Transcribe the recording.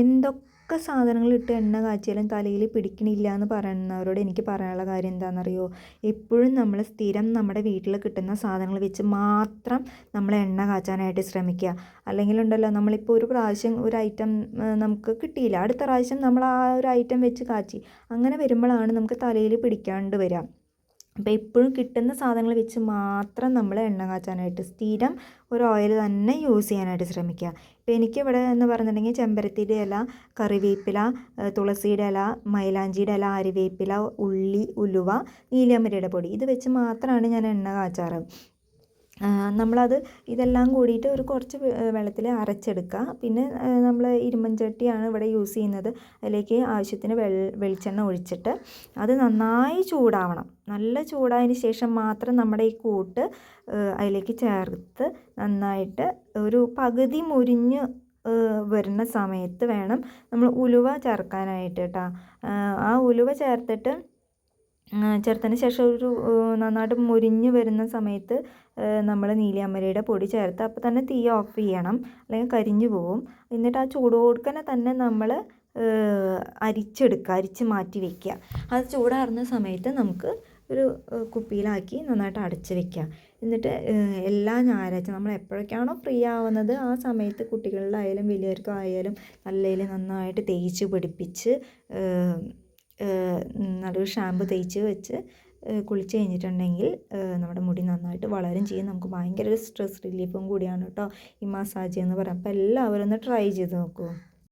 എന്തൊക്കെ സാധനങ്ങളിട്ട് എണ്ണ കാച്ചിയാലും തലയിൽ പിടിക്കണില്ല എന്ന് പറയുന്നവരോട് എനിക്ക് പറയാനുള്ള കാര്യം എന്താണെന്നറിയോ? എപ്പോഴും നമ്മൾ സ്ഥിരം നമ്മുടെ വീട്ടിൽ കിട്ടുന്ന സാധനങ്ങൾ വെച്ച് മാത്രം നമ്മൾ എണ്ണ കാച്ചാനായിട്ട് ശ്രമിക്കുക. അല്ലെങ്കിലുണ്ടല്ലോ, നമ്മളിപ്പോൾ ഒരു പ്രാവശ്യം ഒരു ഐറ്റം നമുക്ക് കിട്ടിയില്ല, അടുത്ത പ്രാവശ്യം നമ്മൾ ആ ഒരു ഐറ്റം വെച്ച് കാച്ചി, അങ്ങനെ വരുമ്പോഴാണ് നമുക്ക് തലയിൽ പിടിക്കാണ്ട് വരിക. അപ്പോൾ എപ്പോഴും കിട്ടുന്ന സാധനങ്ങൾ വെച്ച് മാത്രം നമ്മൾ എണ്ണ കാച്ചാനായിട്ട് സ്ഥിരം ഒരു ഓയിൽ തന്നെ യൂസ് ചെയ്യാനായിട്ട് ശ്രമിക്കുക. ഇപ്പോൾ എനിക്കിവിടെ എന്ന് പറഞ്ഞിട്ടുണ്ടെങ്കിൽ ചെമ്പരത്തിയുടെ ഇല, കറിവേപ്പില, തുളസിയുടെ ഇല, മൈലാഞ്ചിയുടെ ഇല, അരിവേപ്പില, ഉള്ളി, ഉലുവ, നീലയമരിയുടെ പൊടി, ഇത് വെച്ച് മാത്രമാണ് ഞാൻ എണ്ണ കാച്ചാറ്. നമ്മളത് ഇതെല്ലാം കൂടിയിട്ട് ഒരു കുറച്ച് വെള്ളത്തിൽ അരച്ചെടുക്കുക. പിന്നെ നമ്മൾ ഇരുമ്പൻചട്ടിയാണ് ഇവിടെ യൂസ് ചെയ്യുന്നത്. അതിലേക്ക് ആവശ്യത്തിന് വെളിച്ചെണ്ണ ഒഴിച്ചിട്ട് അത് നന്നായി ചൂടാവണം. നല്ല ചൂടായതിന് ശേഷം മാത്രം നമ്മുടെ ഈ കൂട്ട് അതിലേക്ക് ചേർത്ത് നന്നായിട്ട് ഒരു പകുതി മുരിഞ്ഞ് വരുന്ന സമയത്ത് വേണം നമ്മൾ ഉലുവ ചേർക്കാനായിട്ട് കേട്ടോ. ആ ഉലുവ ചേർത്തതിന് ശേഷം ഒരു നന്നായിട്ട് മുരിഞ്ഞ് വരുന്ന സമയത്ത് നമ്മൾ നീലിയമരിയുടെ പൊടി ചേർത്ത് അപ്പോൾ തന്നെ തീ ഓഫ് ചെയ്യണം, അല്ലെങ്കിൽ കരിഞ്ഞു പോവും. എന്നിട്ട് ആ ചൂടോടുക്കനെ തന്നെ നമ്മൾ അരിച്ച് മാറ്റി വയ്ക്കുക. അത് ചൂടാറുന്ന സമയത്ത് നമുക്ക് ഒരു കുപ്പിയിലാക്കി നന്നായിട്ട് അടച്ച് വയ്ക്കുക. എന്നിട്ട് എല്ലാ ഞായറാഴ്ച നമ്മൾ എപ്പോഴൊക്കെയാണോ ഫ്രീ ആവുന്നത് ആ സമയത്ത് കുട്ടികളിലായാലും വലിയവർക്കായാലും തലയിൽ നന്നായിട്ട് തേച്ച് പിടിപ്പിച്ച് നല്ലൊരു ഷാമ്പു തേച്ച് വെച്ച് കുളിച്ച് കഴിഞ്ഞിട്ടുണ്ടെങ്കിൽ നമ്മുടെ മുടി നന്നായിട്ട് വളരും ചെയ്യും. നമുക്ക് ഭയങ്കര ഒരു സ്ട്രെസ് റിലീഫും കൂടിയാണ് കേട്ടോ ഈ മസാജ് എന്ന് പറയാം. അപ്പോൾ എല്ലാവരും ഒന്ന് ട്രൈ ചെയ്ത് നോക്കൂ.